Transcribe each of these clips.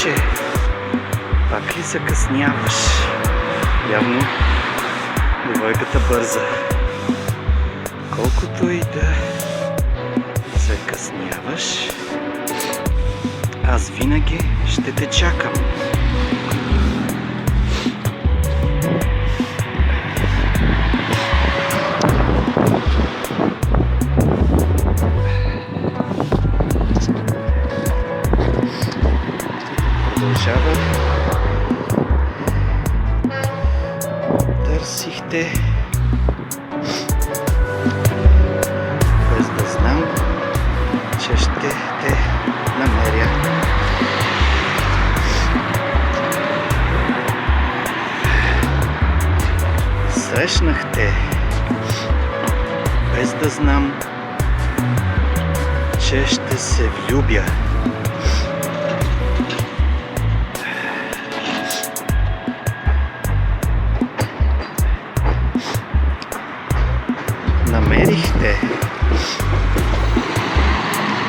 Момче, пак ли закъсняваш? Явно девойката бърза. Колкото и да закъсняваш, аз винаги ще те чакам. Продължава. Търсихте, без да знам, че ще те намеря. Срещнах те, без да знам, че ще се влюбя. Намерихте,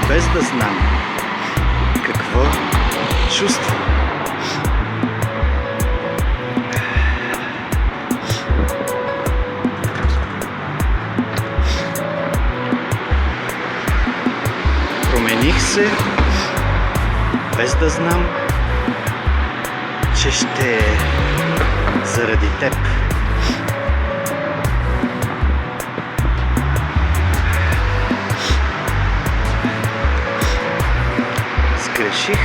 без да знам какво чувствам. Промених се, без да знам, че ще е заради теб. Сгреших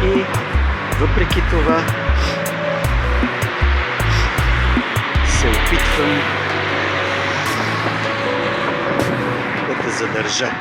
и въпреки това се опитвам да те задържа.